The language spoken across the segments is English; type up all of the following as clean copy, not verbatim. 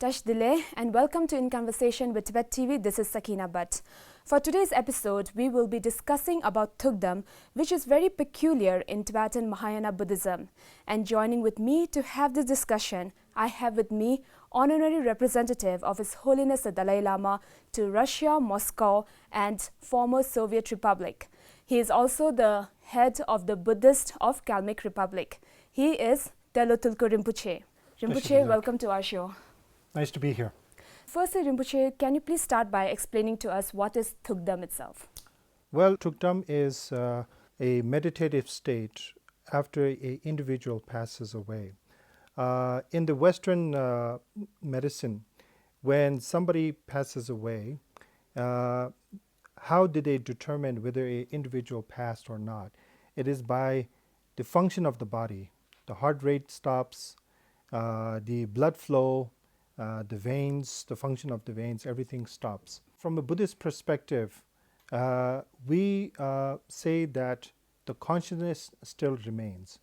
Shesh Dile and welcome to In Conversation with Tibet TV. This is Sakina Bhatt. For today's episode, we will be discussing about Thukdam, which is very peculiar in Tibetan Mahayana Buddhism. And joining with me to have this discussion, I have with me honorary representative of His Holiness the Dalai Lama to Russia, Moscow and former Soviet Republic. He is also the head of the Buddhist of Kalmyk Republic. He is Delo Tulku Rinpoche. Rinpoche, welcome to our show. Nice to be here. Firstly, Rinpoche, can you please start by explaining to us what is Thukdam itself? Well, Thukdam is a meditative state after an individual passes away. In the Western medicine, when somebody passes away, how do they determine whether an individual passed or not? It is by the function of the body. The heart rate stops, the blood flow, the veins, the function of the veins, everything stops. From a Buddhist perspective, we say that the consciousness still remains.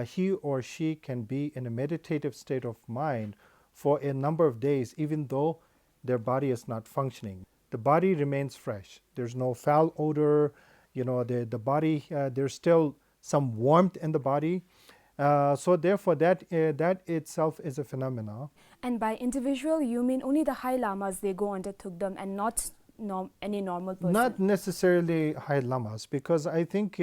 He or she can be in a meditative state of mind for a number of days, even though their body is not functioning. The body remains fresh. There's no foul odor. The body, there's still some warmth in the body. So therefore, that itself is a phenomenon. And by individual, you mean only the high lamas, they go under Thukdam and not any normal person? Not necessarily high lamas, because I think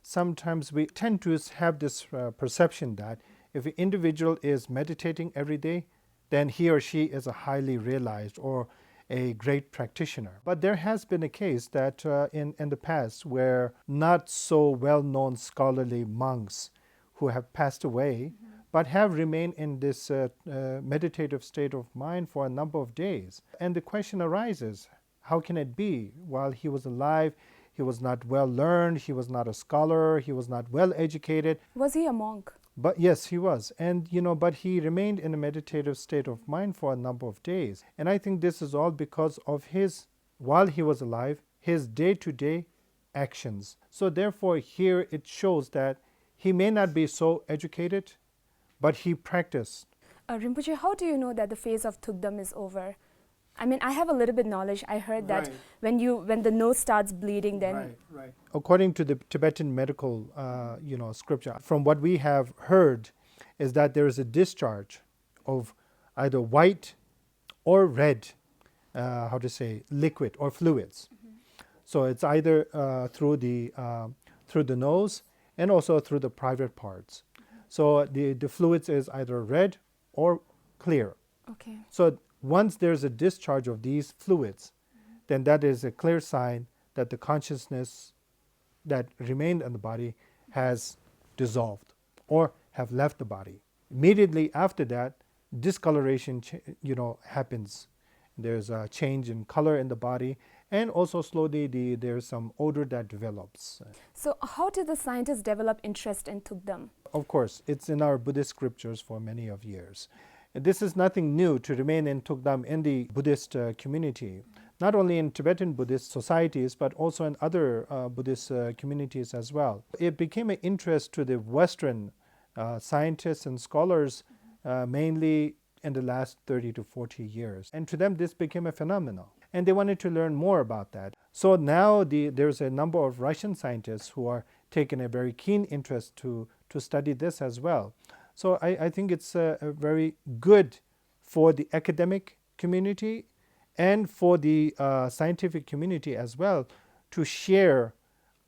sometimes we tend to have this perception that if an individual is meditating every day, then he or she is a highly realized or a great practitioner. But there has been a case that in the past where not so well-known scholarly monks who have passed away, but have remained in this meditative state of mind for a number of days. And the question arises, how can it be? While he was alive, he was not well learned, he was not a scholar, he was not well educated. Was he a monk? But yes, he was. And but he remained in a meditative state of mind for a number of days. And I think this is all because of while he was alive, his day-to-day actions. So therefore here it shows that he may not be so educated, but he practiced. Rinpoche, how do you know that the phase of Thukdam is over? I mean, I have a little bit knowledge. I heard that when the nose starts bleeding, then... Right. According to the Tibetan medical scripture, from what we have heard, is that there is a discharge of either white or red, liquid or fluids. So it's either through the nose and also through the private parts. So the fluids is either red or clear. Okay. So once there's a discharge of these fluids, then that is a clear sign that the consciousness that remained in the body has dissolved or have left the body. Immediately after that, discoloration happens. There's a change in color in the body, and also slowly there's some odor that develops. So how did the scientists develop interest in Thukdam? Of course, it's in our Buddhist scriptures for many of years. This is nothing new to remain in Thukdam in the Buddhist community, not only in Tibetan Buddhist societies, but also in other Buddhist communities as well. It became an interest to the Western scientists and scholars mainly in the last 30 to 40 years. And to them, this became a phenomenon. And they wanted to learn more about that. So now there's a number of Russian scientists who are taking a very keen interest to study this as well. So I think it's very good for the academic community and for the scientific community as well to share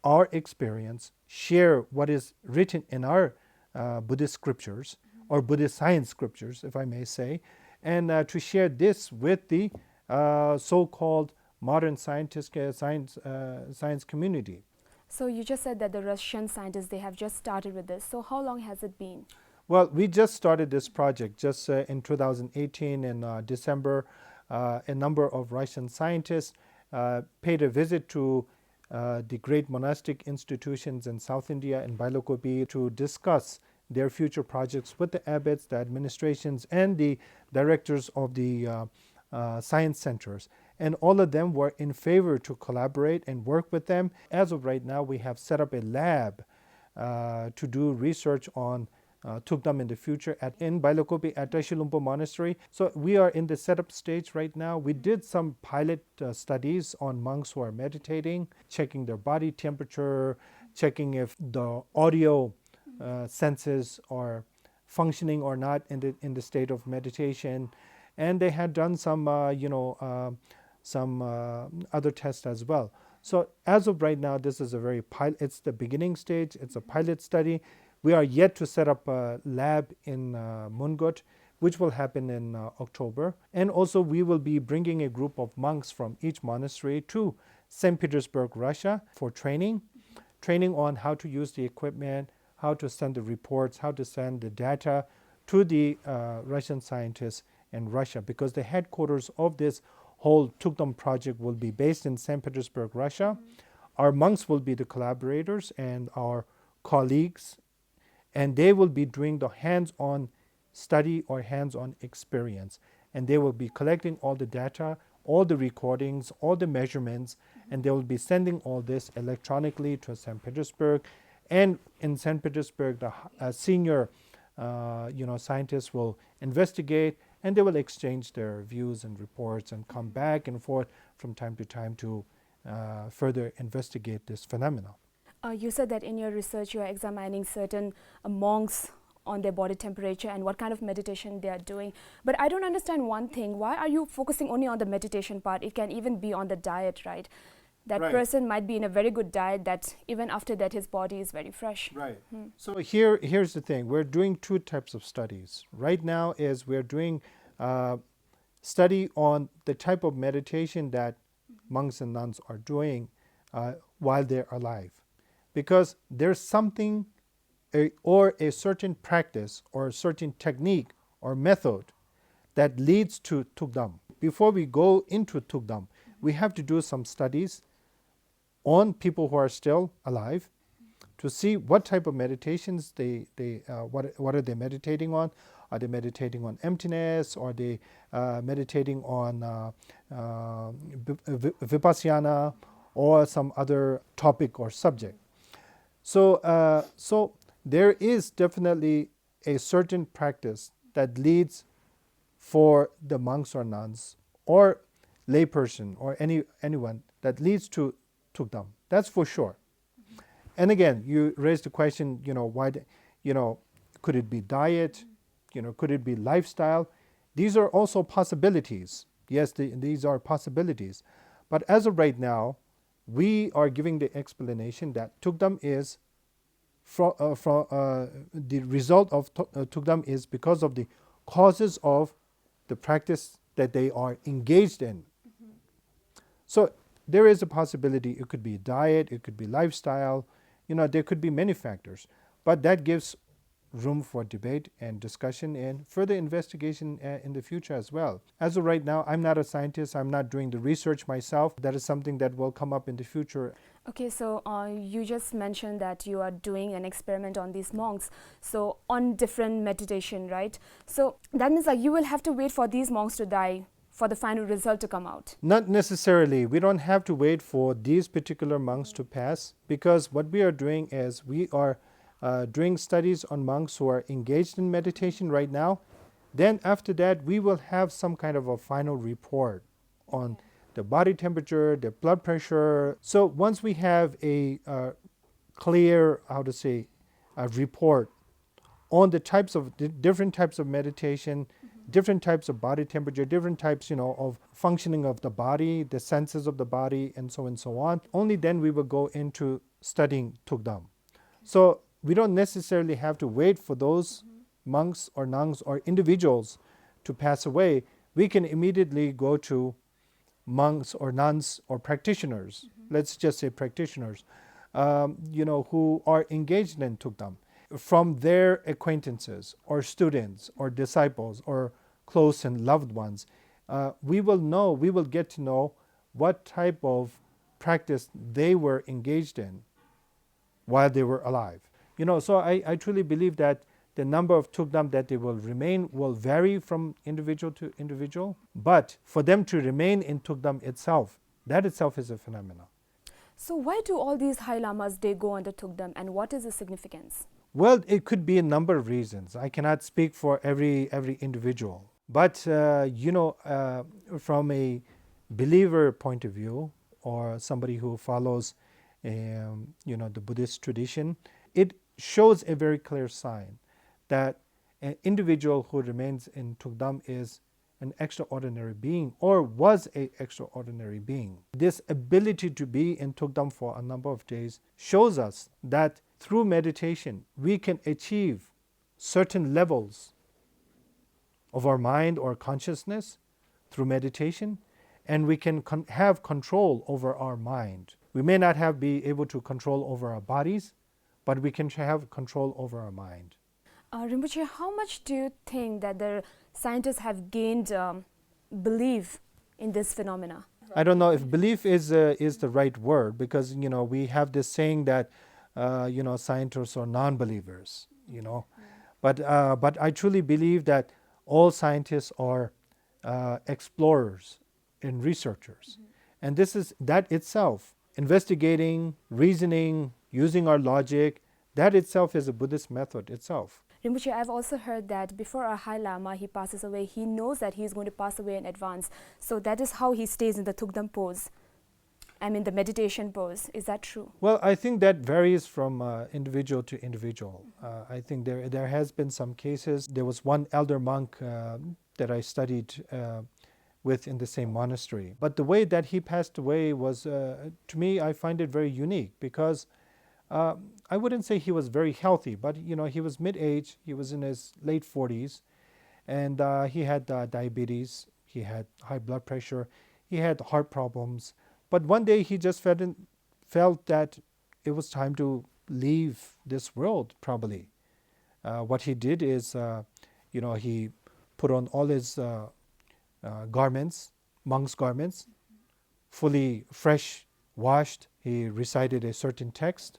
our experience, share what is written in our Buddhist scriptures, or Buddhist science scriptures, if I may say, and to share this with the so-called modern science community. So you just said that the Russian scientists, they have just started with this. So how long has it been? Well, we just started this project just in 2018 in December. A number of Russian scientists paid a visit to the great monastic institutions in South India and Bailakopi to discuss their future projects with the abbots, the administrations, and the directors of the science centers. And all of them were in favor to collaborate and work with them. As of right now, we have set up a lab to do research on Tukdam in the future in Bailakopi at Tashi Lumpo Monastery. So we are in the setup stage right now. We did some pilot studies on monks who are meditating, checking their body temperature, checking if the audio senses are functioning or not in the state of meditation. And they had done some other tests as well. So as of right now, this is a very it's the beginning stage. It's a pilot study. We are yet to set up a lab in Mungut, which will happen in October. And also we will be bringing a group of monks from each monastery to St. Petersburg, Russia for training on how to use the equipment, how to send the reports, how to send the data to the Russian scientists in Russia, because the headquarters of this whole Tukdam project will be based in St. Petersburg, Russia. Our monks will be the collaborators and our colleagues, and they will be doing the hands-on study or hands-on experience. And they will be collecting all the data, all the recordings, all the measurements, and they will be sending all this electronically to St. Petersburg. And in St. Petersburg, the senior scientists will investigate, and they will exchange their views and reports and come back and forth from time to time to further investigate this phenomenon. You said that in your research you are examining certain monks on their body temperature and what kind of meditation they are doing. But I don't understand one thing. Why are you focusing only on the meditation part? It can even be on the diet, right? That Right. person might be in a very good diet that even after that his body is very fresh. Right. So here's the thing. We're doing two types of studies. Right now is we're doing study on the type of meditation that monks and nuns are doing while they're alive. Because there's something or a certain practice or a certain technique or method that leads to Tukdam. Before we go into Tukdam, we have to do some studies on people who are still alive to see what type of meditations what are they meditating on. Are they meditating on emptiness? Or are they meditating on vipassana or some other topic or subject? So there is definitely a certain practice that leads for the monks or nuns or layperson or anyone that leads to Tukdam. That's for sure. And again, you raised the question, why, could it be diet? Could it be lifestyle? These are also possibilities. Yes, these are possibilities. But as of right now, we are giving the explanation that Tukdam is the result of Tukdam is because of the causes of the practice that they are engaged in. So there is a possibility it could be diet, it could be lifestyle, there could be many factors. But that gives room for debate and discussion and further investigation in the future as well. As of right now, I'm not a scientist, I'm not doing the research myself. That is something that will come up in the future. Okay, so you just mentioned that you are doing an experiment on these monks, so on different meditation, right? So that means like you will have to wait for these monks to die for the final result to come out. Not necessarily. We don't have to wait for these particular monks to pass, because what we are doing is we are doing studies on monks who are engaged in meditation right now. Then after that, we will have some kind of a final report on the body temperature, the blood pressure. So once we have a clear, a report on the types of different types of meditation, different types of body temperature, different types, of functioning of the body, the senses of the body, and so on. Only then we will go into studying Tukdam. So we don't necessarily have to wait for those monks or nuns or individuals to pass away. We can immediately go to monks or nuns or practitioners, let's just say practitioners, who are engaged in Tukdam. From their acquaintances or students or disciples or close and loved ones, we will get to know what type of practice they were engaged in while they were alive. So I truly believe that the number of Tukdam that they will remain will vary from individual to individual. But for them to remain in Tukdam itself, that itself is a phenomenon. So why do all these High Lamas, they go under Tukdam, and what is the significance? Well, it could be a number of reasons. I cannot speak for every individual. But, from a believer point of view, or somebody who follows, the Buddhist tradition, it shows a very clear sign that an individual who remains in Tukdam is an extraordinary being or was an extraordinary being. This ability to be in Tukdam for a number of days shows us that through meditation we can achieve certain levels of our mind or consciousness through meditation, and we can have control over our mind. We may not be able to control over our bodies, but we can have control over our mind. Rinpoche, how much do you think that the scientists have gained belief in this phenomena? I don't know if belief is the right word, because we have this saying that scientists are non-believers. But I truly believe that all scientists are explorers and researchers, and that itself, investigating, reasoning, using our logic, that itself is a Buddhist method itself. Rinpoche, I've also heard that before a High Lama he passes away, he knows that he's going to pass away in advance. So that is how he stays in the Tukdam pose. I mean the meditation pose. Is that true? Well, I think that varies from individual to individual. I think there has been some cases. There was one elder monk that I studied with in the same monastery. But the way that he passed away was, to me, I find it very unique, because I wouldn't say he was very healthy, but he was mid-age, he was in his late 40s, and he had diabetes, he had high blood pressure, he had heart problems. But one day he just felt that it was time to leave this world, probably. What he did is, he put on all his garments, monk's garments, fully fresh, washed. He recited a certain text.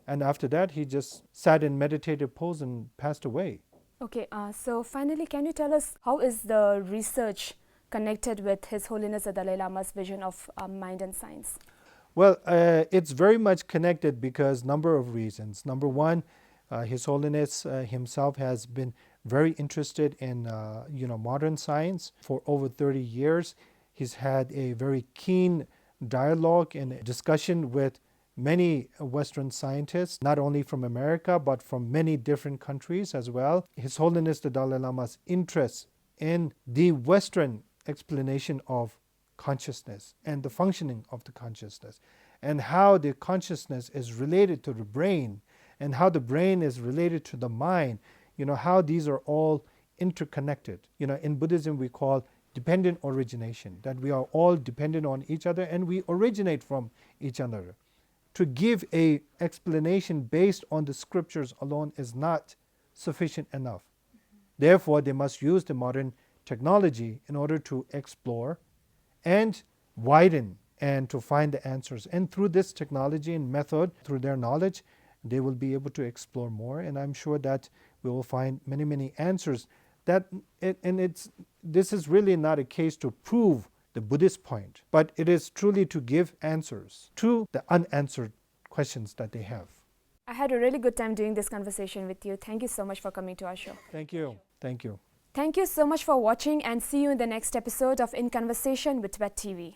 And after that, he just sat in meditative pose and passed away. Okay, so finally, can you tell us how is the research connected with His Holiness the Dalai Lama's vision of mind and science? Well, it's very much connected because number of reasons. Number one, His Holiness himself has been very interested in modern science for over 30 years. He's had a very keen dialogue and discussion with many Western scientists, not only from America, but from many different countries as well. His Holiness the Dalai Lama's interest in the Western explanation of consciousness and the functioning of the consciousness, and how the consciousness is related to the brain, and how the brain is related to the mind, how these are all interconnected. In Buddhism we call dependent origination, that we are all dependent on each other and we originate from each other. To give a explanation based on the scriptures alone is not sufficient enough. Therefore, they must use the modern technology in order to explore and widen and to find the answers. And through this technology and method, through their knowledge, they will be able to explore more. And I'm sure that we will find many, many answers. This is really not a case to prove the Buddhist point, but it is truly to give answers to the unanswered questions that they have. I had a really good time doing this conversation with you. Thank you so much for coming to our show. Thank you. Thank you. Thank you so much for watching, and see you in the next episode of In Conversation with Tibet TV.